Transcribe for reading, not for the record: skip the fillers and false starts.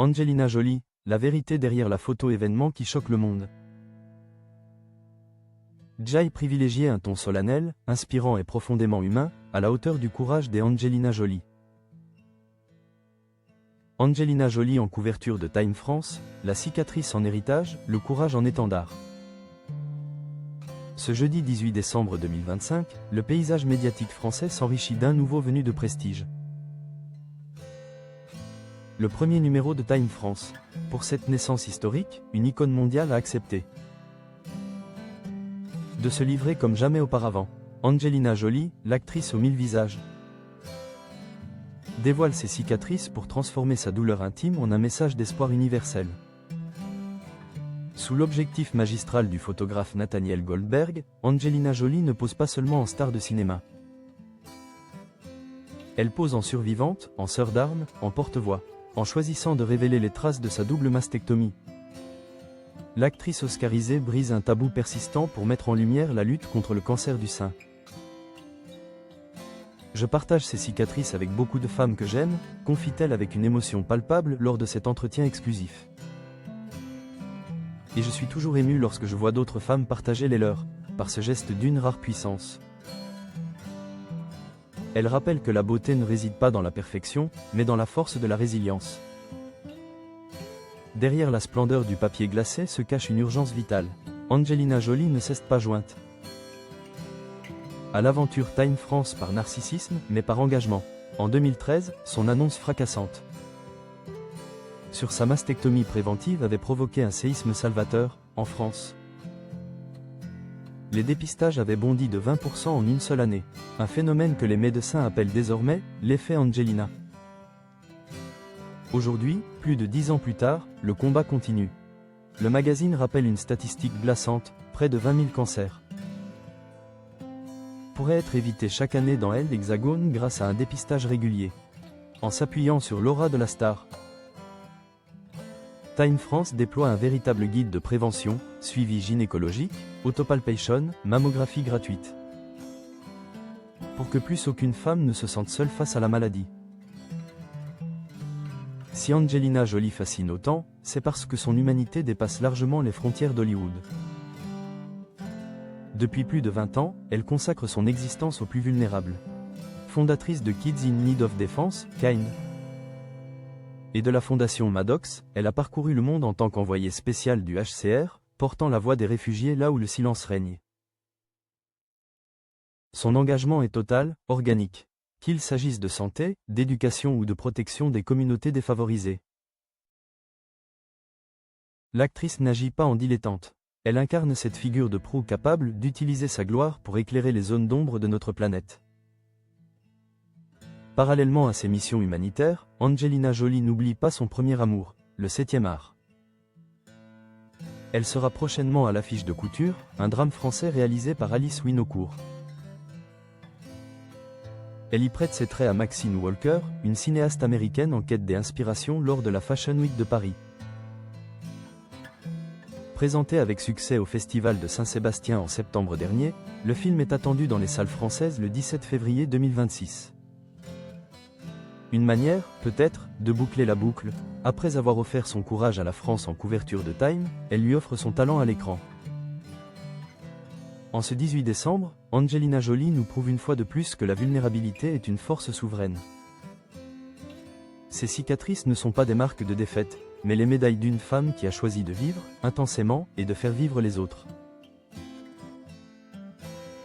Angelina Jolie, la vérité derrière la photo événement qui choque le monde. Jai privilégiait un ton solennel, inspirant et profondément humain, à la hauteur du courage des Angelina Jolie. Angelina Jolie en couverture de Time France, la cicatrice en héritage, le courage en étendard. Ce jeudi 18 décembre 2025, le paysage médiatique français s'enrichit d'un nouveau venu de prestige. Le premier numéro de Time France. Pour cette naissance historique, une icône mondiale a accepté de se livrer comme jamais auparavant. Angelina Jolie, l'actrice aux 1000 visages, dévoile ses cicatrices pour transformer sa douleur intime en un message d'espoir universel. Sous l'objectif magistral du photographe Nathaniel Goldberg, Angelina Jolie ne pose pas seulement en star de cinéma. Elle pose en survivante, en sœur d'armes, en porte-voix, en choisissant de révéler les traces de sa double mastectomie. L'actrice oscarisée brise un tabou persistant pour mettre en lumière la lutte contre le cancer du sein. Je partage ces cicatrices avec beaucoup de femmes que j'aime, confie-t-elle avec une émotion palpable lors de cet entretien exclusif. Et je suis toujours émue lorsque je vois d'autres femmes partager les leurs, par ce geste d'une rare puissance. Elle rappelle que la beauté ne réside pas dans la perfection, mais dans la force de la résilience. Derrière la splendeur du papier glacé se cache une urgence vitale. Angelina Jolie ne s'est pas jointe à l'aventure Time France par narcissisme, mais par engagement. En 2013, son annonce fracassante sur sa mastectomie préventive avait provoqué un séisme salvateur, en France. Les dépistages avaient bondi de 20% en une seule année, un phénomène que les médecins appellent désormais l'effet Angelina. Aujourd'hui, plus de 10 ans plus tard, le combat continue. Le magazine rappelle une statistique glaçante, près de 20 000 cancers pourraient être évités chaque année dans l'Hexagone grâce à un dépistage régulier. En s'appuyant sur l'aura de la star, Time France déploie un véritable guide de prévention, suivi gynécologique, autopalpation, mammographie gratuite, pour que plus aucune femme ne se sente seule face à la maladie. Si Angelina Jolie fascine autant, c'est parce que son humanité dépasse largement les frontières d'Hollywood. Depuis plus de 20 ans, elle consacre son existence aux plus vulnérables. Fondatrice de Kids in Need of Defense, KIND, et de la fondation Maddox, elle a parcouru le monde en tant qu'envoyée spéciale du HCR, portant la voix des réfugiés là où le silence règne. Son engagement est total, organique. Qu'il s'agisse de santé, d'éducation ou de protection des communautés défavorisées. L'actrice n'agit pas en dilettante. Elle incarne cette figure de proue capable d'utiliser sa gloire pour éclairer les zones d'ombre de notre planète. Parallèlement à ses missions humanitaires, Angelina Jolie n'oublie pas son premier amour, le 7e art. Elle sera prochainement à l'affiche de Couture, un drame français réalisé par Alice Winocourt. Elle y prête ses traits à Maxine Walker, une cinéaste américaine en quête d'inspiration lors de la Fashion Week de Paris. Présenté avec succès au Festival de Saint-Sébastien en septembre dernier, le film est attendu dans les salles françaises le 17 février 2026. Une manière, peut-être, de boucler la boucle. Après avoir offert son courage à la France en couverture de Time, elle lui offre son talent à l'écran. En ce 18 décembre, Angelina Jolie nous prouve une fois de plus que la vulnérabilité est une force souveraine. Ces cicatrices ne sont pas des marques de défaite, mais les médailles d'une femme qui a choisi de vivre, intensément, et de faire vivre les autres.